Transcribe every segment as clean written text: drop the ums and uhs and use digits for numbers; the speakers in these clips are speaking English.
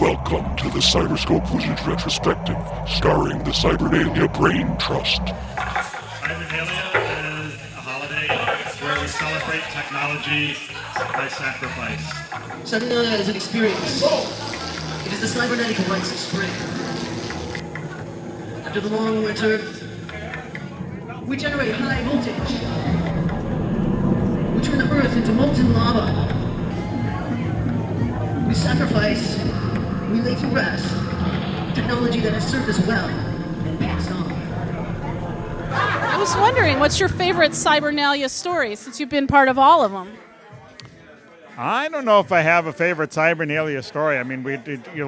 Welcome to the Cyberscope Wizards Retrospective, starring the Cybernalia Brain Trust. Cybernalia is a holiday where we celebrate technology by sacrifice. Cybernalia is an experience. It is the cybernetic rites of spring. After the long winter, we generate high voltage. We turn the earth into molten lava. We sacrifice, we lay to rest, technology that has served us well and passed on. I was wondering, what's your favorite Cybernalia story, since you've been part of all of them? I don't know if I have a favorite Cybernalia story. I mean,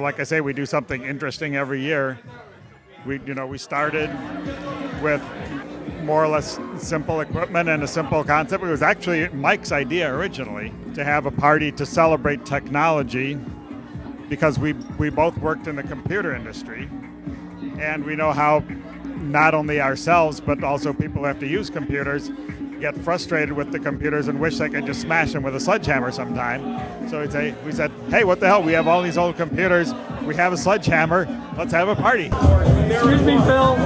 like I say, we do something interesting every year. We started with more or less simple equipment and a simple concept. It was actually Mike's idea originally to have a party to celebrate technology, because we both worked in the computer industry, and we know how not only ourselves but also people who have to use computers get frustrated with the computers and wish they could just smash them with a sledgehammer sometime. So we said, hey, what the hell? We have all these old computers. We have a sledgehammer. Let's have a party. Excuse me, Phil.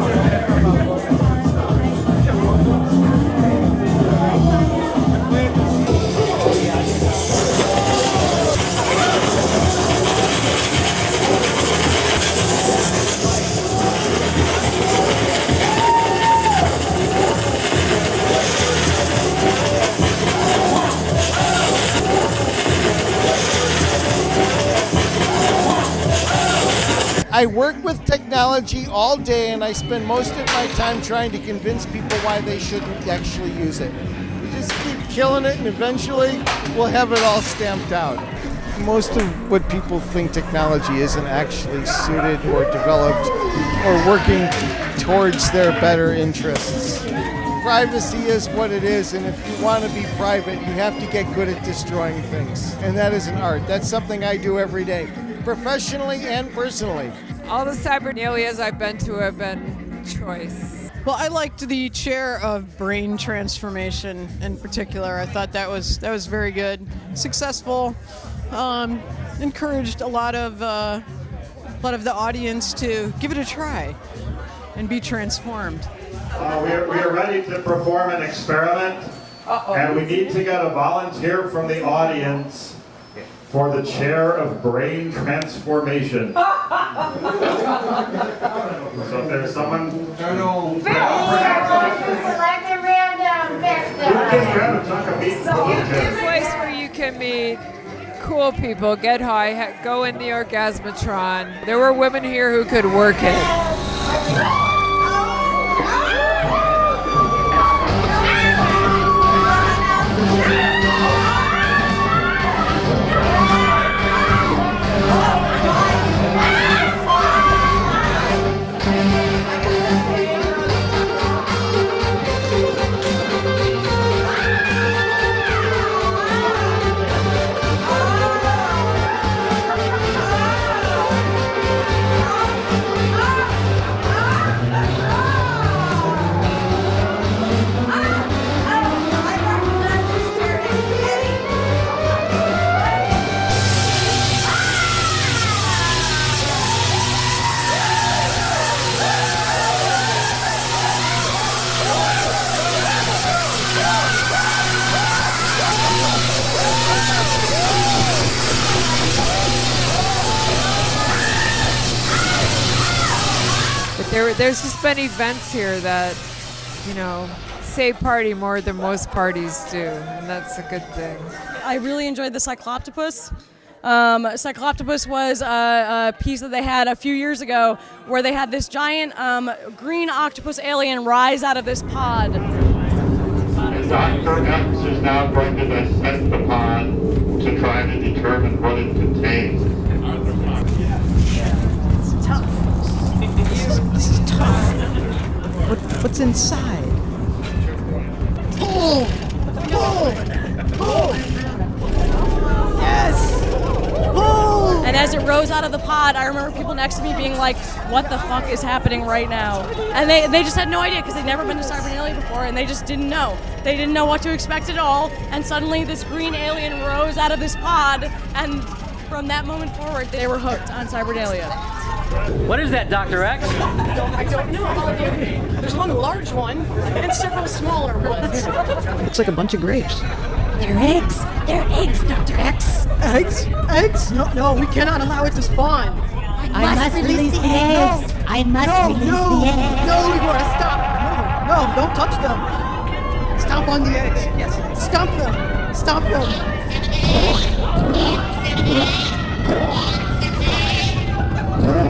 I work with technology all day, and I spend most of my time trying to convince people why they shouldn't actually use it. We just keep killing it, and eventually we'll have it all stamped out. Most of what people think technology isn't actually suited or developed or working towards their better interests. Privacy is what it is, and if you want to be private, you have to get good at destroying things. And that is an art. That's something I do every day, professionally and personally. All the Cybernalias I've been to have been choice. Well, I liked the chair of brain transformation in particular. I thought that was very good, successful. Encouraged a lot of the audience to give it a try and be transformed. We are ready to perform an experiment, and we need to get a volunteer from the audience for the chair of brain transformation. So if there's someone... Select a random victim. It's a place where you can meet cool people, get high, go in the Orgasmatron. There were women here who could work it. There's just been events here that, say party more than most parties do, and that's a good thing. I really enjoyed the Cycloptopus. Cycloptopus was a piece that they had a few years ago where they had this giant green octopus alien rise out of this pod. Dr. X is now going to dissect the pod to try to determine what it contains. It's tough. This is tough. What's inside? Pull! Pull! Pull! Yes! Pull! And as it rose out of the pod, I remember people next to me being like, what the fuck is happening right now? And they just had no idea, because they'd never been to Cybernalia before, and they just didn't know. They didn't know what to expect at all, and suddenly this green alien rose out of this pod, and from that moment forward, they were hooked on Cybernalia. What is that, Dr. X? I don't know. There's one large one and several smaller ones. Looks like a bunch of grapes. They're eggs. They're eggs, Dr. X. Eggs? Eggs? No, we cannot allow it to spawn. I must release the eggs. I must release the eggs. No, Igor, stop. No, don't touch them. Stomp on the eggs. Yes. Stomp them. Stomp them.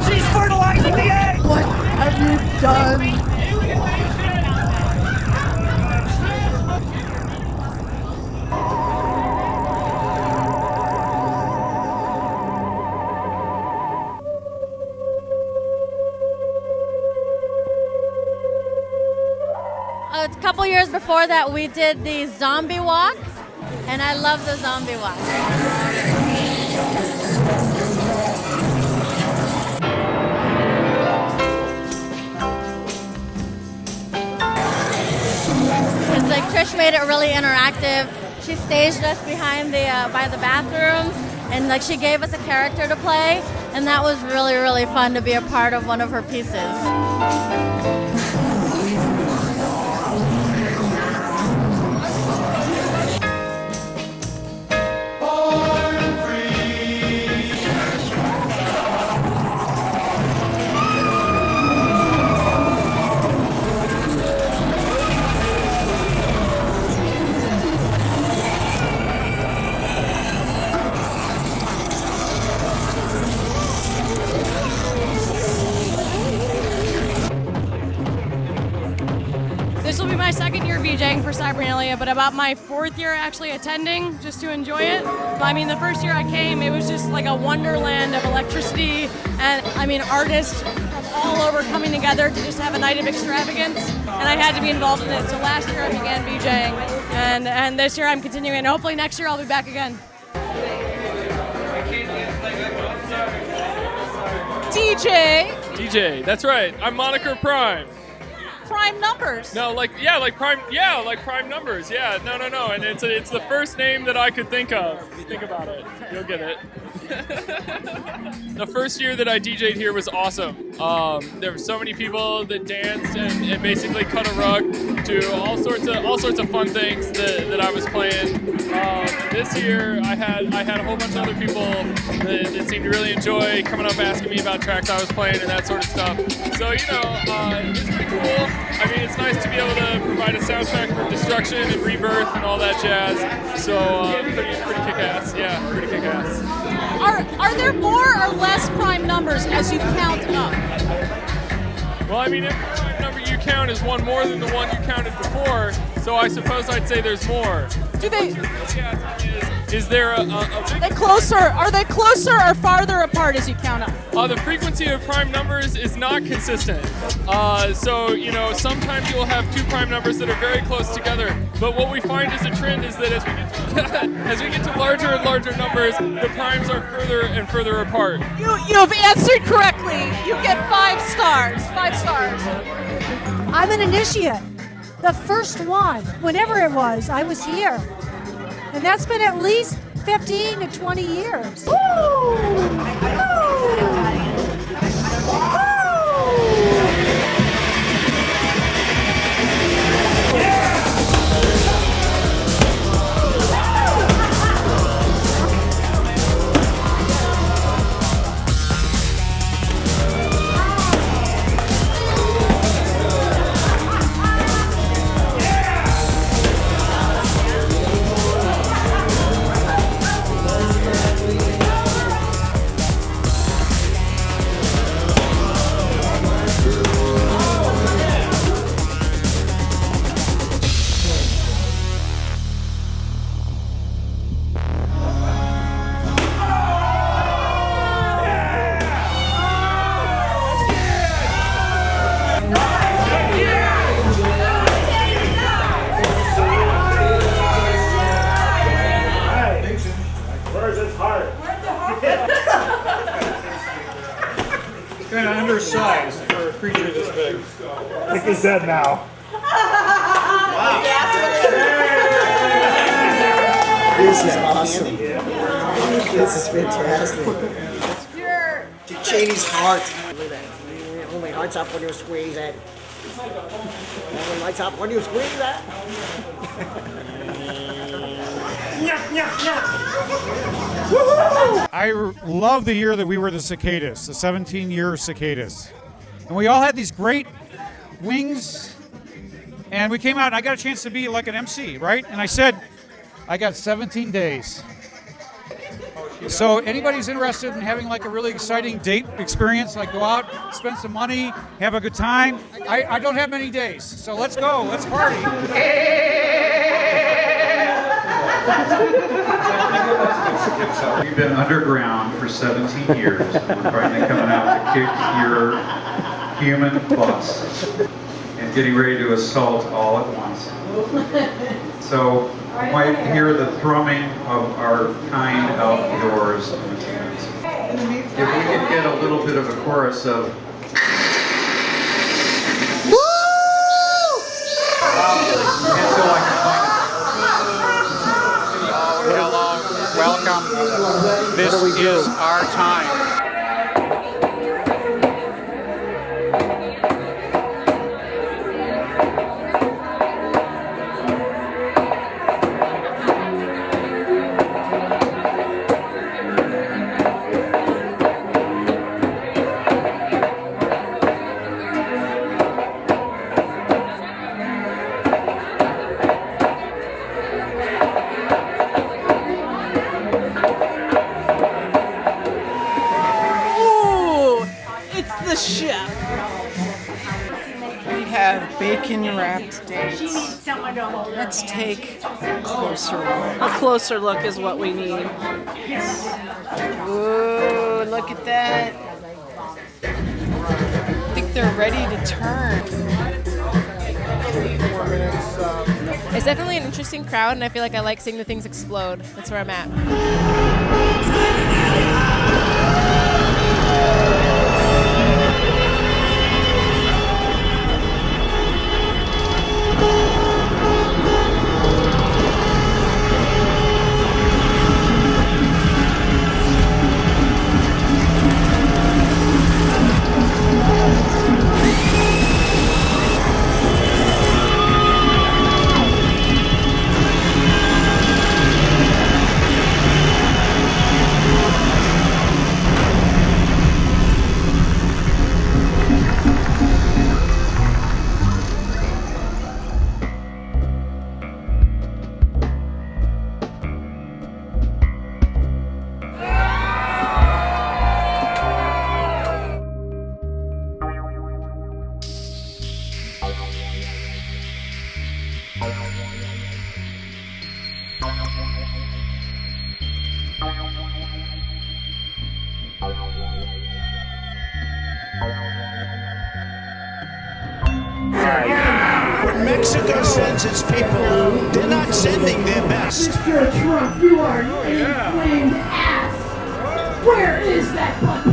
She's fertilizing the egg! What have you done? A couple years before that, we did the zombie walk, and I love the zombie walk. It's like Trish made it really interactive. She staged us behind the by the bathrooms, and like she gave us a character to play, and that was really, really fun to be a part of one of her pieces. This will be my second year VJing for Cybernalia, but about my fourth year actually attending just to enjoy it. I mean, the first year I came, it was just like a wonderland of electricity and, I mean, artists from all over coming together to just have a night of extravagance, and I had to be involved in it. So last year I began VJing, and this year I'm continuing, and hopefully next year I'll be back again. DJ, that's right. I'm Moniker Prime. Prime numbers. No, like prime numbers. Yeah, no, and it's the first name that I could think of. Think about it, you'll get it. The first year that I DJ'd here was awesome. There were so many people that danced and basically cut a rug to all sorts of fun things that I was playing. This year I had a whole bunch of other people that seemed to really enjoy coming up asking me about tracks I was playing and that sort of stuff. So it's pretty cool. I mean, it's nice to be able to provide a soundtrack for destruction and rebirth and all that jazz. So pretty kick-ass. Yeah, pretty kick-ass. Are there more or less prime numbers as you count up? Well, I mean, every prime number you count is one more than the one you counted before, so I suppose I'd say there's more. Do they? Is there a Are they closer or farther apart as you count up? The frequency of prime numbers is not consistent. So, sometimes you'll have two prime numbers that are very close together. But what we find as a trend is that as we get to larger and larger numbers, the primes are further and further apart. You have answered correctly. You get 5 stars. 5 stars. I'm an initiate. The first one, whenever it was, I was here. And that's been at least 15 to 20 years. Woo! Kind of undersized for a creature this big. I think he's dead now. This is awesome. This is fantastic. To Cheney's heart. It only lights up when you squeeze it. Only lights up when you squeeze it. I love the year that we were the cicadas, the 17-year cicadas. And we all had these great wings, and we came out and I got a chance to be like an MC, right? And I said, I got 17 days. So anybody's interested in having like a really exciting date experience, like go out, spend some money, have a good time. I don't have many days, so let's go, let's party. We've been underground for 17 years. We're finally coming out to kick your human butts and getting ready to assault all at once. So you might hear the thrumming of our kind outdoors in a few minutes. If we could get a little bit of a chorus of Welcome. This is our time. The chef. We have bacon wrapped dates. Let's take a closer look. A closer look is what we need. Ooh, look at that. I think they're ready to turn. It's definitely an interesting crowd, and I feel like I like seeing the things explode. That's where I'm at. When Mexico sends its people, they're not sending their best. Mr. Trump, you are an inflamed ass. Where is that button?